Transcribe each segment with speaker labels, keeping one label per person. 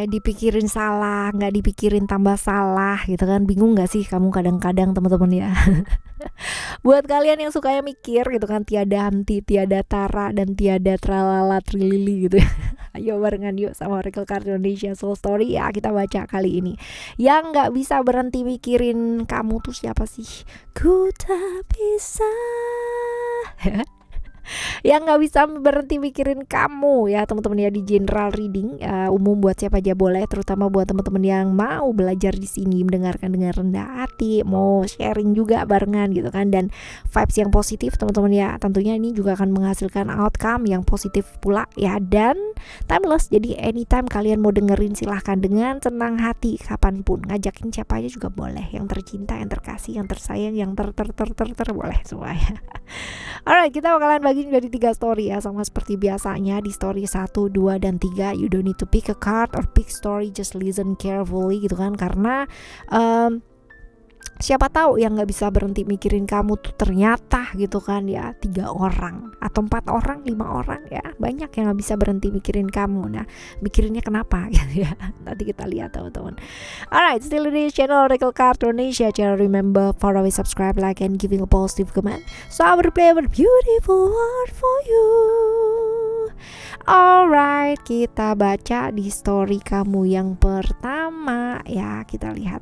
Speaker 1: dipikirin salah, nggak dipikirin tambah salah gitu kan. Bingung nggak sih kamu kadang-kadang teman-teman ya? Buat kalian yang sukanya mikir gitu kan, tiada henti, tiada tara, dan tiada tralala trilili gitu ya. Ayo barengan yuk sama Oracle Card Indonesia Soul Story ya, kita baca kali ini. Yang nggak bisa berhenti mikirin kamu tuh siapa sih? Ku tak bisa yang nggak bisa berhenti mikirin kamu ya teman-teman ya, di general reading umum buat siapa aja boleh, terutama buat teman-teman yang mau belajar di sini, mendengarkan dengan rendah hati, mau sharing juga barengan gitu kan, dan vibes yang positif teman-teman ya. Tentunya ini juga akan menghasilkan outcome yang positif pula ya, dan timeless. Jadi anytime kalian mau dengerin silahkan dengan senang hati, kapanpun ngajakin siapa aja juga boleh, yang tercinta, yang terkasih, yang tersayang, yang ter boleh semuanya. Alright, kita bakalan bagi dari 3 story ya, sama seperti biasanya di story 1, 2, dan 3. You don't need to pick a card or pick story, just listen carefully gitu kan, karena siapa tahu yang nggak bisa berhenti mikirin kamu tuh ternyata gitu kan ya 3 orang atau 4 orang, 5 orang ya, banyak yang nggak bisa berhenti mikirin kamu. Nah, mikirinnya kenapa gitu ya, nanti kita lihat teman-teman. Alright, still in this channel Oracle Card Indonesia channel. Remember, follow, subscribe, like, and giving a positive comment, so I will play a beautiful word for you. Alright, kita baca di story kamu yang pertama ya. Kita lihat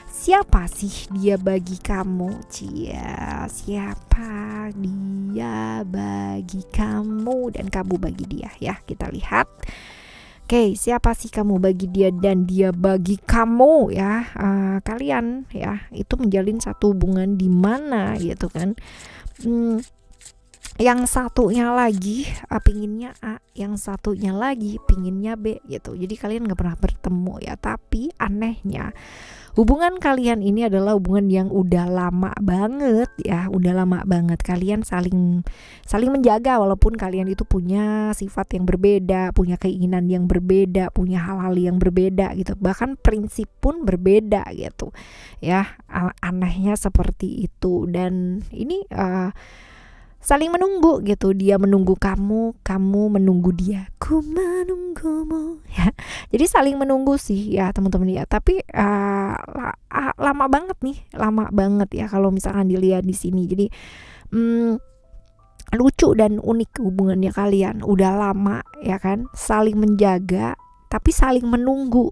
Speaker 1: siapa sih dia bagi kamu, siapa dia bagi kamu dan kamu bagi dia ya. Kita lihat. Oke, siapa sih kamu bagi dia dan dia bagi kamu ya. Kalian ya itu menjalin satu hubungan di mana gitu kan. Yang satunya lagi pinginnya A, yang satunya lagi pinginnya B gitu. Jadi kalian gak pernah bertemu ya. Tapi anehnya hubungan kalian ini adalah hubungan yang udah lama banget ya, udah lama banget. Kalian saling menjaga walaupun kalian itu punya sifat yang berbeda, punya keinginan yang berbeda, punya hal-hal yang berbeda gitu. Bahkan prinsip pun berbeda gitu. Ya, anehnya seperti itu. Dan ini saling menunggu gitu, dia menunggu kamu, kamu menunggu dia, ku menunggumu ya. Jadi saling menunggu sih ya teman-teman ya. Tapi lama banget ya kalau misalkan dilihat di sini. Jadi lucu dan unik hubungannya kalian, udah lama ya kan, saling menjaga tapi saling menunggu.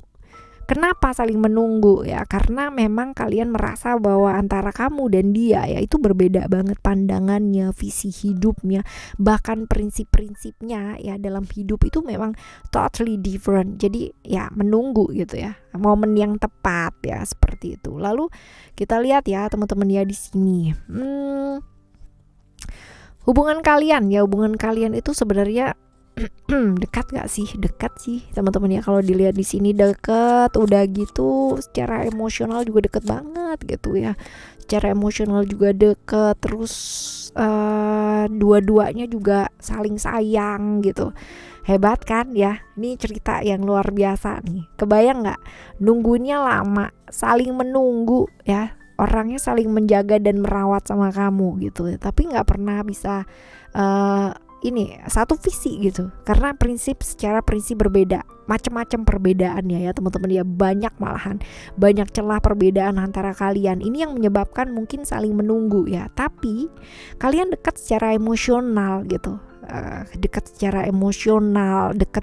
Speaker 1: Kenapa saling menunggu ya? Karena memang kalian merasa bahwa antara kamu dan dia ya itu berbeda banget pandangannya, visi hidupnya, bahkan prinsip-prinsipnya ya dalam hidup itu memang totally different. Jadi ya menunggu gitu ya, momen yang tepat ya seperti itu. Lalu kita lihat ya teman-teman ya di sini. Hubungan kalian itu sebenarnya dekat gak sih? Dekat sih teman-teman ya, kalau dilihat di sini dekat, udah gitu secara emosional juga deket banget gitu ya. Secara emosional juga deket, terus dua-duanya juga saling sayang gitu. Hebat kan ya, ini cerita yang luar biasa nih. Kebayang gak? Nunggunya lama, saling menunggu ya, orangnya saling menjaga dan merawat sama kamu gitu, tapi gak pernah bisa ini satu visi gitu, karena secara prinsip berbeda, macam-macam perbedaannya ya teman-teman ya, banyak celah perbedaan antara kalian. Ini yang menyebabkan mungkin saling menunggu ya, tapi kalian dekat secara emosional gitu. Dekat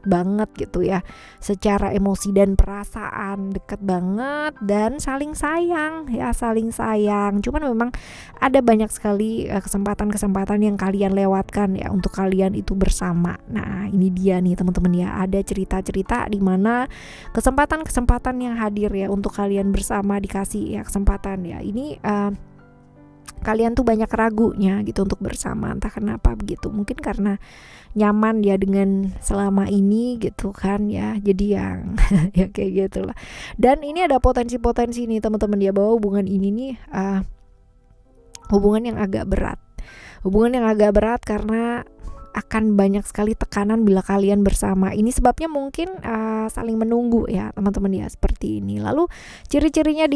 Speaker 1: banget gitu ya, secara emosi dan perasaan dekat banget, dan saling sayang. Cuman memang ada banyak sekali kesempatan yang kalian lewatkan ya untuk kalian itu bersama. Nah ini dia nih teman-teman ya, ada cerita-cerita di mana kesempatan yang hadir ya untuk kalian bersama, dikasih ya kesempatan ya. Ini kalian tuh banyak ragunya gitu untuk bersama, entah kenapa begitu. Mungkin karena nyaman ya dengan selama ini gitu kan ya, jadi yang ya kayak gitulah. Dan ini ada potensi-potensi nih teman-teman ya, bahwa hubungan ini nih hubungan yang agak berat karena akan banyak sekali tekanan bila kalian bersama. Ini sebabnya mungkin saling menunggu ya teman-teman ya, seperti ini. Lalu ciri-cirinya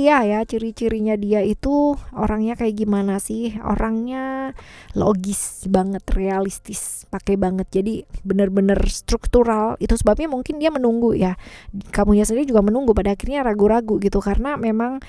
Speaker 1: dia itu orangnya kayak gimana sih? Orangnya logis banget, realistis, pakai banget. Jadi benar-benar struktural. Itu sebabnya mungkin dia menunggu ya. Kamunya sendiri juga menunggu, pada akhirnya ragu-ragu gitu, karena memang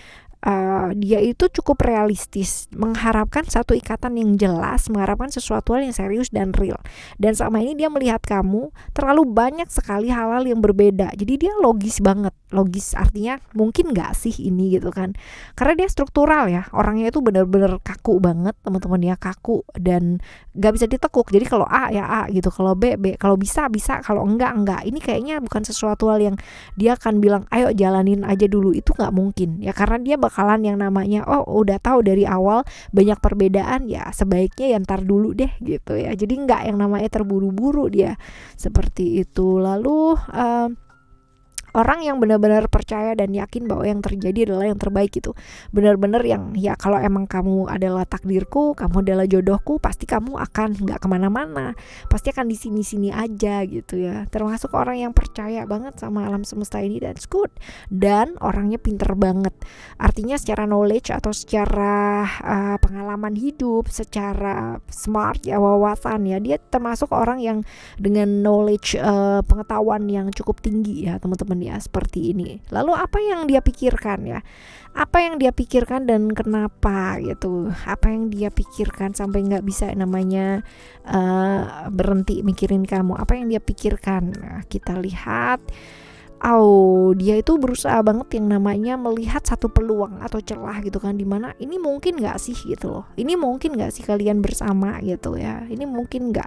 Speaker 1: dia itu cukup realistis, mengharapkan satu ikatan yang jelas, mengharapkan sesuatu hal yang serius dan real. Dan selama ini dia melihat kamu terlalu banyak sekali hal-hal yang berbeda. Jadi dia logis banget. Logis artinya mungkin gak sih ini gitu kan. Karena dia struktural ya. Orangnya itu benar-benar kaku banget teman-teman ya, kaku dan gak bisa ditekuk. Jadi kalau A ya A gitu, kalau B B, kalau bisa, kalau enggak. Ini kayaknya bukan sesuatu hal yang dia akan bilang ayo jalanin aja dulu, itu gak mungkin ya, karena dia bakalan yang namanya udah tahu dari awal banyak perbedaan, ya sebaiknya ya ntar dulu deh gitu ya. Jadi nggak yang namanya terburu-buru dia, seperti itu. Lalu orang yang benar-benar percaya dan yakin bahwa yang terjadi adalah yang terbaik gitu. Benar-benar yang ya kalau emang kamu adalah takdirku, kamu adalah jodohku, pasti kamu akan nggak kemana-mana, pasti akan di sini-sini aja gitu ya. Termasuk orang yang percaya banget sama alam semesta ini, that's good. Dan orangnya pinter banget. Artinya secara knowledge atau secara pengalaman hidup, secara smart ya, wawasan ya, dia termasuk orang yang dengan knowledge pengetahuan yang cukup tinggi ya teman-teman ya, seperti ini. Lalu apa yang dia pikirkan ya? Apa yang dia pikirkan dan kenapa gitu? Apa yang dia pikirkan sampai nggak bisa namanya berhenti mikirin kamu? Apa yang dia pikirkan? Nah, kita lihat. Dia itu berusaha banget yang namanya melihat satu peluang atau celah gitu kan, dimana ini mungkin nggak sih gitu loh, ini mungkin nggak sih kalian bersama gitu ya, ini mungkin nggak,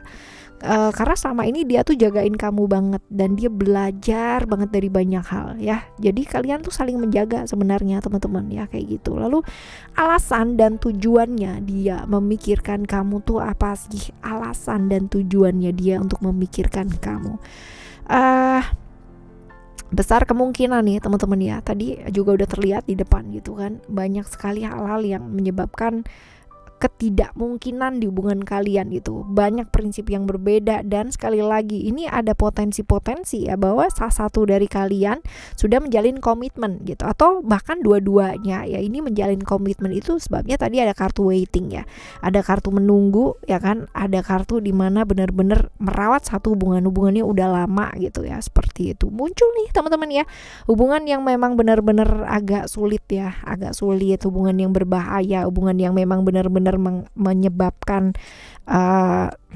Speaker 1: karena selama ini dia tuh jagain kamu banget dan dia belajar banget dari banyak hal ya. Jadi kalian tuh saling menjaga sebenarnya teman-teman ya, kayak gitu. Lalu alasan dan tujuannya dia memikirkan kamu tuh apa sih? Alasan dan tujuannya dia untuk memikirkan kamu, besar kemungkinan nih teman-teman ya, tadi juga udah terlihat di depan gitu kan, banyak sekali hal-hal yang menyebabkan ketidakmungkinan di hubungan kalian gitu. Banyak prinsip yang berbeda, dan sekali lagi ini ada potensi-potensi ya bahwa salah satu dari kalian sudah menjalin komitmen gitu, atau bahkan dua-duanya ya ini menjalin komitmen. Itu sebabnya tadi ada kartu waiting ya, ada kartu menunggu ya kan, ada kartu dimana benar-benar merawat satu hubungannya udah lama gitu ya, seperti itu. Muncul nih teman-teman ya, hubungan yang memang benar-benar agak sulit ya, hubungan yang berbahaya, hubungan yang memang benar-benar menyebabkan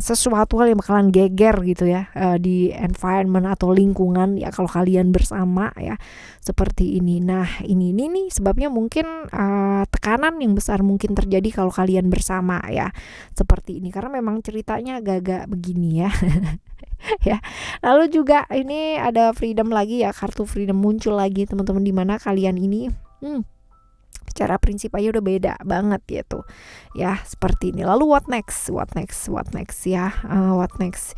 Speaker 1: sesuatu hal yang bakalan geger gitu ya di environment atau lingkungan ya kalau kalian bersama ya, seperti ini. Nah ini nih sebabnya mungkin tekanan yang besar mungkin terjadi kalau kalian bersama ya, seperti ini, karena memang ceritanya agak-agak begini ya. Ya. Lalu juga ini ada freedom lagi ya, kartu freedom muncul lagi teman-teman, dimana kalian ini secara prinsip aja udah beda banget gitu ya, seperti ini. Lalu what next ya, what next.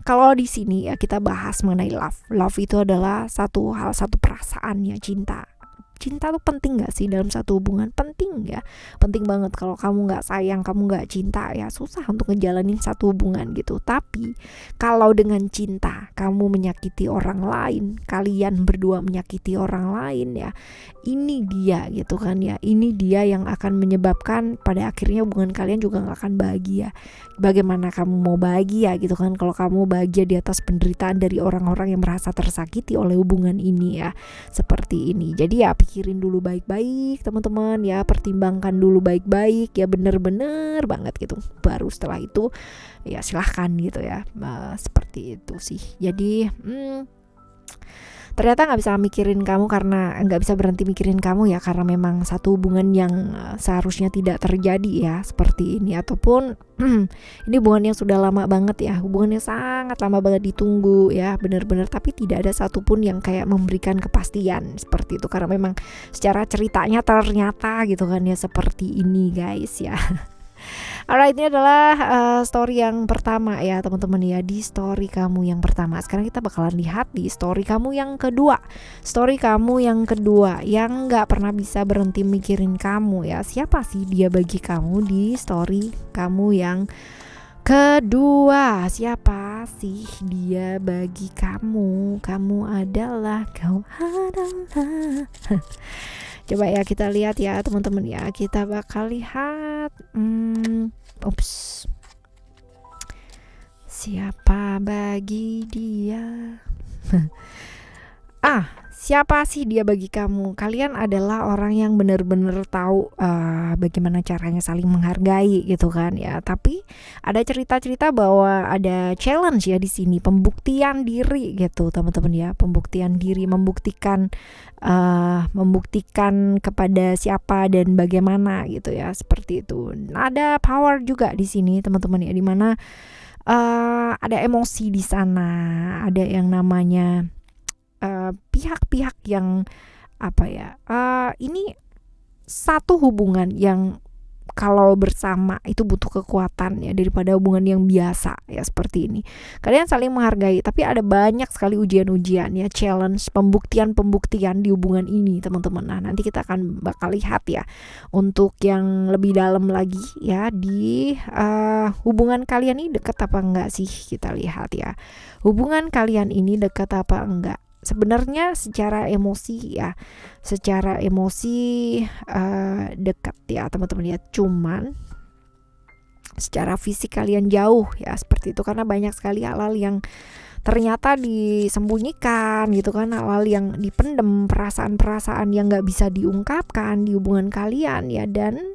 Speaker 1: Kalau di sini ya kita bahas mengenai love itu adalah satu perasaan ya, cinta tuh penting gak sih dalam satu hubungan? Penting ya, penting banget. Kalau kamu gak sayang, kamu gak cinta ya susah untuk ngejalanin satu hubungan gitu. Tapi kalau dengan cinta kamu menyakiti orang lain, kalian berdua menyakiti orang lain ya, ini dia gitu kan ya, ini dia yang akan menyebabkan pada akhirnya hubungan kalian juga gak akan bahagia. Bagaimana kamu mau bahagia gitu kan kalau kamu bahagia di atas penderitaan dari orang-orang yang merasa tersakiti oleh hubungan ini ya, seperti ini. Jadi ya pikirin dulu baik-baik teman-teman ya, pertimbangkan dulu baik-baik ya, bener-bener banget gitu. Baru setelah itu ya silahkan gitu ya, seperti itu sih. Jadi ternyata nggak bisa mikirin kamu, karena nggak bisa berhenti mikirin kamu ya, karena memang satu hubungan yang seharusnya tidak terjadi ya, seperti ini. Ataupun ini hubungan yang sudah lama banget ya, hubungannya sangat lama banget ditunggu ya, benar-benar, tapi tidak ada satupun yang kayak memberikan kepastian seperti itu, karena memang secara ceritanya ternyata gitu kan ya, seperti ini guys ya. Alright, ini adalah story yang pertama ya teman-teman ya, di story kamu yang pertama. Sekarang kita bakalan lihat di story kamu yang kedua. Story kamu yang kedua yang gak pernah bisa berhenti mikirin kamu ya. Siapa sih dia bagi kamu di story kamu yang Kedua, siapa sih dia bagi kamu? Kamu adalah, kau adalah. Coba ya kita lihat ya teman-teman ya. Kita bakal lihat. Ups. Siapa bagi dia? Siapa sih dia bagi kamu? Kalian adalah orang yang benar-benar tahu bagaimana caranya saling menghargai gitu kan ya. Tapi ada cerita-cerita bahwa ada challenge ya di sini, pembuktian diri gitu teman-teman ya, pembuktian diri, membuktikan kepada siapa dan bagaimana gitu ya, seperti itu. Ada power juga di sini teman-teman ya, dimana ada emosi di sana, ada yang namanya pihak-pihak yang ini satu hubungan yang kalau bersama itu butuh kekuatan ya, daripada hubungan yang biasa ya seperti ini. Kalian saling menghargai, tapi ada banyak sekali ujian-ujian ya, challenge, pembuktian di hubungan ini teman-teman. Nah, nanti kita akan bakal lihat ya untuk yang lebih dalam lagi ya di hubungan kalian ini dekat apa enggak sih, kita lihat ya. Hubungan kalian ini dekat apa enggak? Sebenarnya secara emosi dekat ya teman-teman ya, cuman secara fisik kalian jauh ya, seperti itu, karena banyak sekali hal-hal yang ternyata disembunyikan gitu kan, hal-hal yang dipendem, perasaan-perasaan yang nggak bisa diungkapkan di hubungan kalian ya. Dan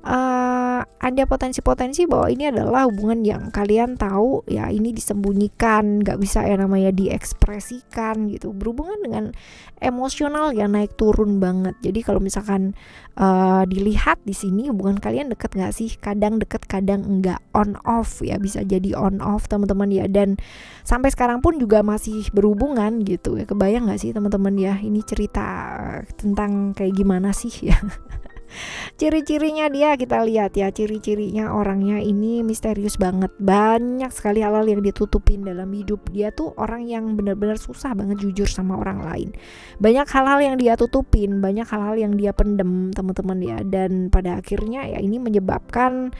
Speaker 1: ada potensi-potensi bahwa ini adalah hubungan yang kalian tahu ya, ini disembunyikan, nggak bisa ya namanya diekspresikan gitu, berhubungan dengan emosional yang naik turun banget. Jadi kalau misalkan dilihat di sini hubungan kalian deket nggak sih? Kadang deket, kadang enggak, on off ya, bisa jadi on off teman-teman ya. Dan sampai sekarang pun juga masih berhubungan gitu ya. Kebayang nggak sih teman-teman ya, ini cerita tentang kayak gimana sih ya. Ciri-cirinya dia kita lihat ya, ciri-cirinya orangnya ini misterius banget, banyak sekali hal-hal yang ditutupin dalam hidup dia tuh. Orang yang benar-benar susah banget jujur sama orang lain, banyak hal-hal yang dia tutupin, banyak hal-hal yang dia pendem teman-teman ya. Dan pada akhirnya ya ini menyebabkan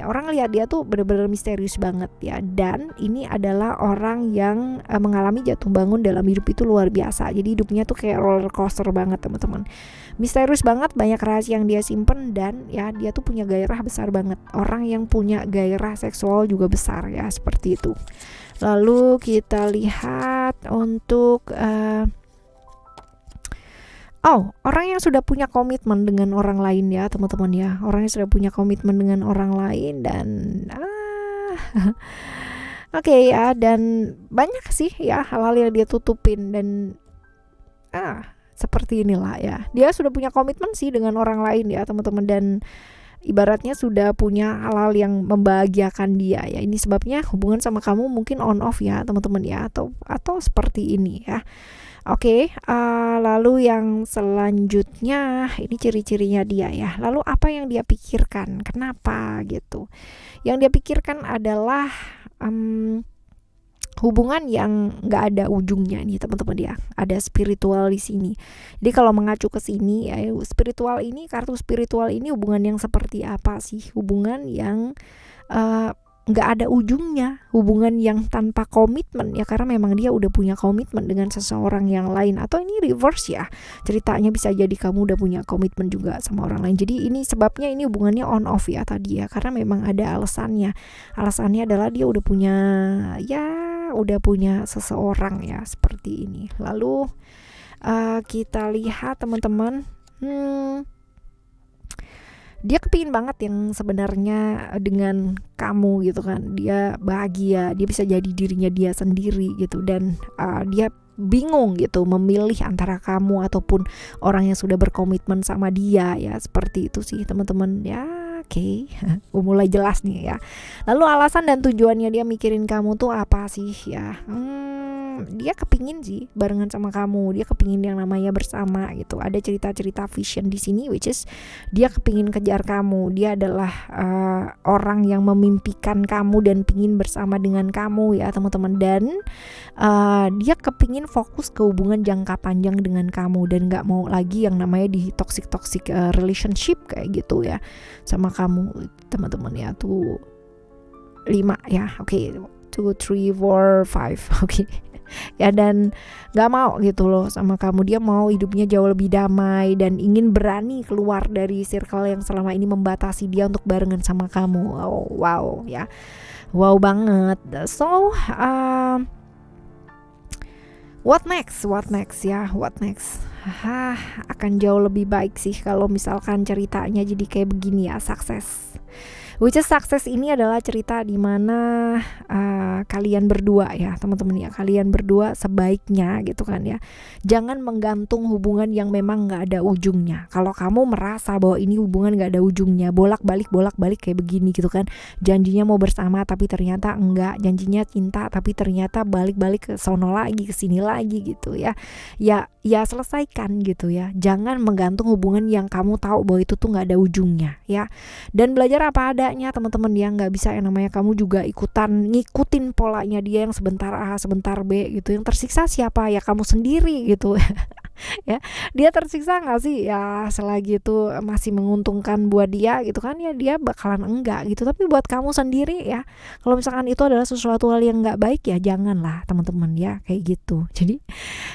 Speaker 1: orang lihat dia tuh benar-benar misterius banget ya. Dan ini adalah orang yang mengalami jatuh bangun dalam hidup itu luar biasa. Jadi hidupnya tuh kayak roller coaster banget teman-teman, misterius banget, banyak rahasia yang dia simpen. Dan ya dia tuh punya gairah besar banget, orang yang punya gairah seksual juga besar ya, seperti itu. Lalu kita lihat untuk orang yang sudah punya komitmen dengan orang lain ya teman-teman ya, orang yang sudah punya komitmen dengan orang lain. Dan oke ya, dan banyak sih ya hal-hal yang dia tutupin. Dan seperti inilah ya, dia sudah punya komitmen sih dengan orang lain ya teman-teman, dan ibaratnya sudah punya hal-hal yang membahagiakan dia ya. Ini sebabnya hubungan sama kamu mungkin on off ya teman-teman ya, atau seperti ini ya. Oke, lalu yang selanjutnya ini ciri-cirinya dia ya. Lalu apa yang dia pikirkan? Kenapa gitu? Yang dia pikirkan adalah hubungan yang nggak ada ujungnya nih teman-teman ya. Ada spiritual di sini. Jadi kalau mengacu ke sini ya, spiritual ini, kartu spiritual ini hubungan yang seperti apa sih? Hubungan yang nggak ada ujungnya, hubungan yang tanpa komitmen ya, karena memang dia udah punya komitmen dengan seseorang yang lain. Atau ini reverse ya, ceritanya bisa jadi kamu udah punya komitmen juga sama orang lain. Jadi ini sebabnya ini hubungannya on off ya tadi ya, karena memang ada alasannya adalah dia udah punya seseorang ya, seperti ini. Lalu kita lihat teman-teman, dia kepingin banget yang sebenarnya dengan kamu gitu kan. Dia bahagia, dia bisa jadi dirinya dia sendiri gitu. Dan dia bingung gitu memilih antara kamu ataupun orang yang sudah berkomitmen sama dia ya, seperti itu sih teman-teman ya. Oke, mulai jelas nih ya. Lalu alasan dan tujuannya dia mikirin kamu tuh apa sih ya? Dia kepingin sih barengan sama kamu, dia kepingin yang namanya bersama gitu. Ada cerita-cerita vision di sini, which is dia kepingin kejar kamu. Dia adalah orang yang memimpikan kamu dan pingin bersama dengan kamu ya teman-teman. Dan dia kepingin fokus ke hubungan jangka panjang dengan kamu, dan nggak mau lagi yang namanya di toxic relationship kayak gitu ya sama kamu teman-teman ya. Tuh 5 ya, oke. 2, 3, 4, 5 oke. Ya, dan gak mau gitu loh sama kamu. Dia mau hidupnya jauh lebih damai dan ingin berani keluar dari circle yang selama ini membatasi dia untuk barengan sama kamu. Oh, wow ya, wow banget. So what next ya, what next? Akan jauh lebih baik sih kalau misalkan ceritanya jadi kayak begini ya, sukses. Which is sukses ini adalah cerita di mana kalian berdua ya teman-teman ya, kalian berdua sebaiknya gitu kan ya, jangan menggantung hubungan yang memang nggak ada ujungnya. Kalau kamu merasa bahwa ini hubungan nggak ada ujungnya, bolak-balik kayak begini gitu kan, janjinya mau bersama tapi ternyata enggak, janjinya cinta tapi ternyata balik-balik ke sono lagi, ke sini lagi gitu ya, ya selesaikan gitu ya. Jangan menggantung hubungan yang kamu tahu bahwa itu tuh nggak ada ujungnya ya, dan belajar apa adanya teman-teman ya. Nggak bisa yang namanya kamu juga ngikutin polanya dia yang sebentar A sebentar B gitu. Yang tersiksa siapa? Ya kamu sendiri gitu. Ya, dia tersiksa nggak sih? Ya selagi itu masih menguntungkan buat dia gitu kan ya, dia bakalan enggak gitu. Tapi buat kamu sendiri ya, kalau misalkan itu adalah sesuatu hal yang nggak baik ya janganlah teman-teman ya, kayak gitu. Jadi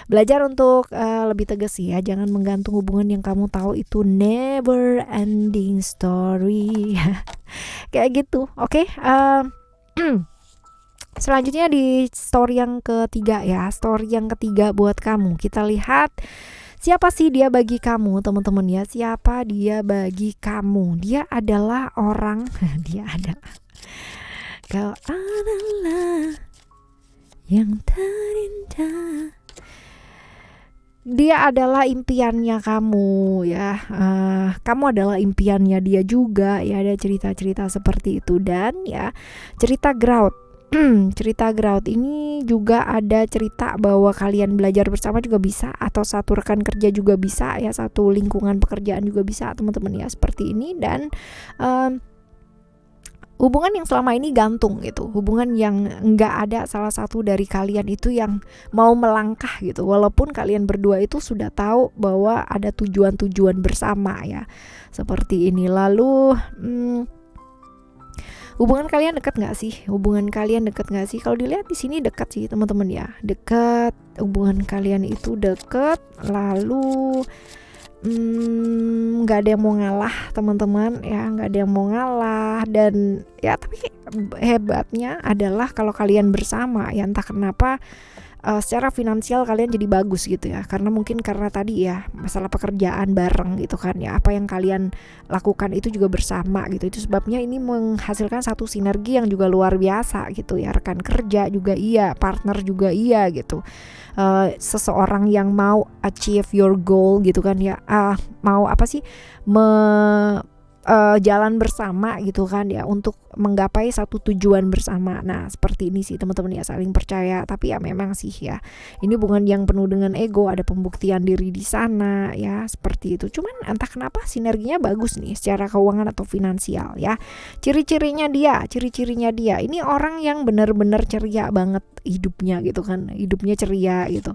Speaker 1: belajar untuk lebih tegas ya, jangan menggantung hubungan yang kamu tahu itu never ending story. Kayak gitu, oke. Selanjutnya di story yang ketiga ya, story yang ketiga buat kamu. Kita lihat siapa sih dia bagi kamu teman-teman ya, siapa dia bagi kamu. Dia adalah orang kau adalah yang terindah. Dia adalah impiannya kamu ya, kamu adalah impiannya dia juga ya. Ada cerita-cerita seperti itu. Dan ya cerita grout cerita grout ini juga ada cerita bahwa kalian belajar bersama juga bisa, atau satu rekan kerja juga bisa ya, satu lingkungan pekerjaan juga bisa teman-teman ya, seperti ini. Dan hubungan yang selama ini gantung gitu, hubungan yang nggak ada salah satu dari kalian itu yang mau melangkah gitu, walaupun kalian berdua itu sudah tahu bahwa ada tujuan-tujuan bersama ya, seperti ini. Lalu hubungan kalian dekat nggak sih? Kalau dilihat di sini dekat sih teman-teman ya, dekat. Hubungan kalian itu dekat. Lalu nggak ada yang mau ngalah teman-teman ya, nggak ada yang mau ngalah. Dan ya tapi hebatnya adalah kalau kalian bersama ya, entah kenapa secara finansial kalian jadi bagus gitu ya, karena tadi ya masalah pekerjaan bareng gitu kan ya, apa yang kalian lakukan itu juga bersama gitu. Itu sebabnya ini menghasilkan satu sinergi yang juga luar biasa gitu ya, rekan kerja juga iya, partner juga iya gitu. Seseorang yang mau achieve your goal gitu kan ya, mau apa sih, jalan bersama gitu kan ya, untuk menggapai satu tujuan bersama. Nah seperti ini sih teman-teman ya, saling percaya. Tapi ya memang sih ya, ini hubungan yang penuh dengan ego, ada pembuktian diri di sana ya, seperti itu. Cuman entah kenapa sinerginya bagus nih secara keuangan atau finansial ya. Ciri-cirinya dia ini orang yang benar-benar ceria banget hidupnya gitu kan, hidupnya ceria gitu.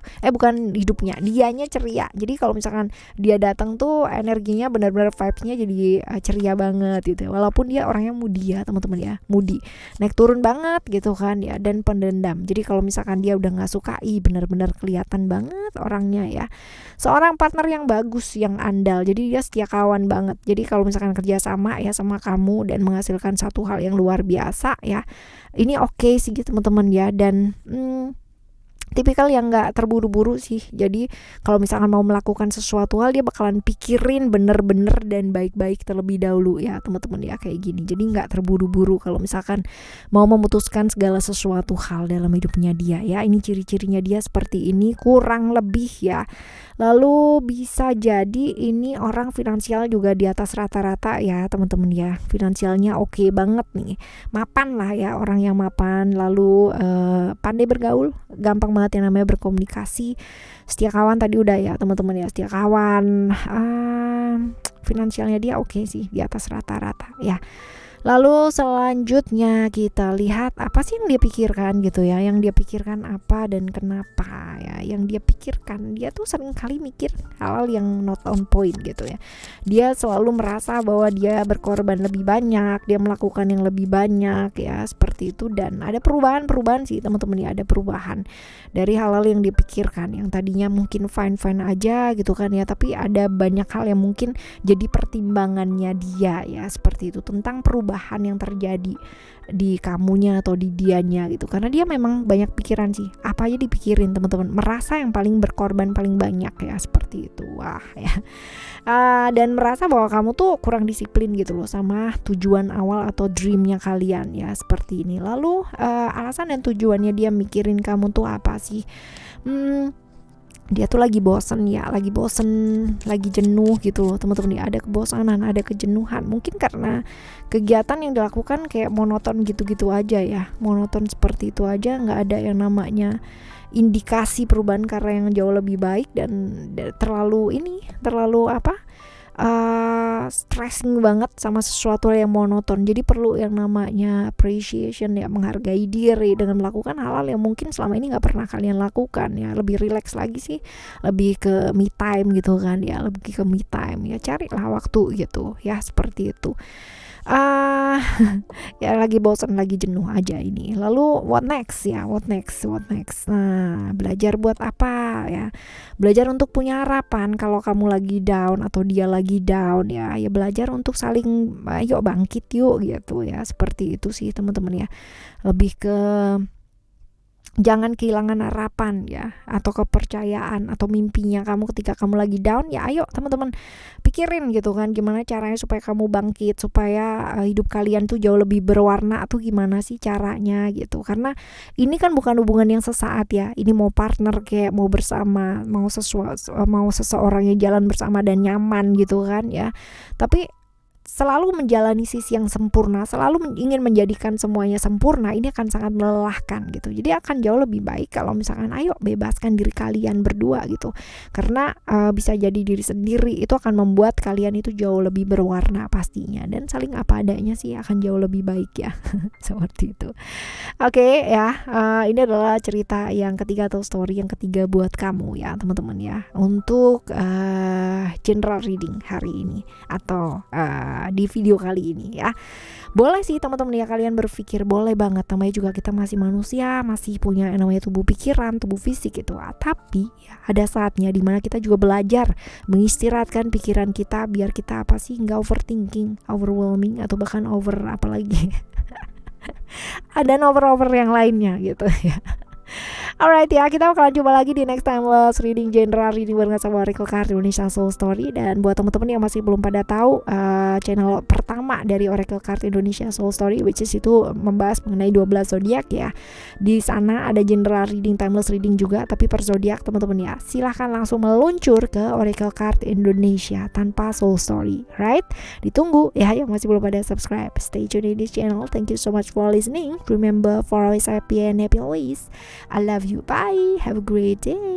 Speaker 1: Dianya ceria. Jadi kalau misalkan dia datang tuh energinya benar-benar vibes-nya jadi ceria banget gitu. Walaupun dia orangnya moody ya teman-teman ya, moody, naik turun banget gitu kan ya, dan pendendam. Jadi kalau misalkan dia udah nggak sukai, benar-benar kelihatan banget orangnya ya. Seorang partner yang bagus, yang andal. Jadi dia setia kawan banget. Jadi kalau misalkan kerja sama ya sama kamu dan menghasilkan satu hal yang luar biasa ya, ini oke sih teman-teman ya. Dan tipikal yang gak terburu-buru sih. Jadi kalau misalkan mau melakukan sesuatu hal, dia bakalan pikirin bener-bener dan baik-baik terlebih dahulu ya teman-teman ya, kayak gini. Jadi gak terburu-buru kalau misalkan mau memutuskan segala sesuatu hal dalam hidupnya dia ya. Ini ciri-cirinya dia seperti ini kurang lebih ya. Lalu bisa jadi ini orang finansial juga di atas rata-rata ya teman-teman ya. Finansialnya oke banget nih, mapan lah ya, orang yang mapan. Lalu pandai bergaul, gampang banget yang namanya berkomunikasi. Setia kawan tadi udah ya teman-teman ya, setia kawan. Finansialnya dia oke sih, di atas rata-rata ya. Lalu selanjutnya kita lihat apa sih yang dia pikirkan gitu ya. Yang dia pikirkan apa dan kenapa ya. Yang dia pikirkan, dia tuh sering kali mikir hal yang not on point gitu ya. Dia selalu merasa bahwa dia berkorban lebih banyak, dia melakukan yang lebih banyak ya, seperti itu. Dan ada perubahan sih teman-teman ya, ada perubahan dari hal-hal yang dipikirkan. Yang tadinya mungkin fine-fine aja gitu kan ya, tapi ada banyak hal yang mungkin jadi pertimbangannya dia ya, seperti itu, tentang perubahan yang terjadi di kamunya atau di dianya gitu. Karena dia memang banyak pikiran sih, apa aja dipikirin teman-teman, merasa yang paling berkorban paling banyak ya, seperti itu. Wah ya. Dan merasa bahwa kamu tuh kurang disiplin gitu loh sama tujuan awal atau dreamnya kalian ya, seperti ini. Lalu alasan dan tujuannya dia mikirin kamu tuh apa sih? Dia tuh lagi bosen, lagi jenuh gitu loh teman-teman ya. Ada kebosanan, ada kejenuhan, mungkin karena kegiatan yang dilakukan kayak monoton gitu-gitu aja ya, monoton seperti itu aja, nggak ada yang namanya indikasi perubahan karena yang jauh lebih baik. Dan terlalu stressing banget sama sesuatu yang monoton. Jadi perlu yang namanya appreciation ya, menghargai diri dengan melakukan hal-hal yang mungkin selama ini nggak pernah kalian lakukan ya. Lebih relax lagi sih, lebih ke me time gitu kan ya, lebih ke me time ya, carilah waktu gitu ya, seperti itu. Ya lagi bosan, lagi jenuh aja ini. Lalu what next ya, what next. Nah, belajar buat apa ya? Belajar untuk punya harapan kalau kamu lagi down atau dia lagi down ya. Ya belajar untuk saling yuk bangkit yuk gitu ya, seperti itu sih teman-teman ya. Lebih ke jangan kehilangan harapan ya, atau kepercayaan atau mimpinya kamu ketika kamu lagi down ya. Ayo teman-teman pikirin gitu kan, gimana caranya supaya kamu bangkit, supaya hidup kalian tuh jauh lebih berwarna, atau gimana sih caranya gitu. Karena ini kan bukan hubungan yang sesaat ya, ini mau partner kayak mau bersama, mau seseorang yang jalan bersama dan nyaman gitu kan ya. Tapi selalu menjalani sisi yang sempurna, selalu ingin menjadikan semuanya sempurna, ini akan sangat melelahkan gitu. Jadi akan jauh lebih baik kalau misalkan ayo bebaskan diri kalian berdua gitu. Karena bisa jadi diri sendiri itu akan membuat kalian itu jauh lebih berwarna pastinya, dan saling apa adanya sih akan jauh lebih baik ya. Seperti itu. Oke ya, ini adalah cerita yang ketiga atau story yang ketiga buat kamu ya teman-teman ya, untuk general reading hari ini atau di video kali ini ya. Boleh sih teman-teman ya kalian berpikir, boleh banget, namanya juga kita masih manusia, masih punya namanya tubuh pikiran, tubuh fisik gitu. Tapi ya, ada saatnya dimana kita juga belajar mengistirahatkan pikiran kita biar kita apa sih nggak overthinking, overwhelming, atau bahkan over apa lagi ada over yang lainnya gitu ya. Alright ya, kita bakalan coba lagi di next timeless reading general reading bareng sama Oracle Card Indonesia Soul Story. Dan buat teman-teman yang masih belum pada tahu, channel pertama dari Oracle Card Indonesia Soul Story, which is itu membahas mengenai 12 zodiak ya. Di sana ada general reading, timeless reading juga, tapi per zodiak teman-teman ya. Silahkan langsung meluncur ke Oracle Card Indonesia tanpa Soul Story, right? Ditunggu ya yang masih belum pada subscribe. Stay tuned in this channel. Thank you so much for listening. Remember, for always happy and happy always. I love you. Bye. Have a great day.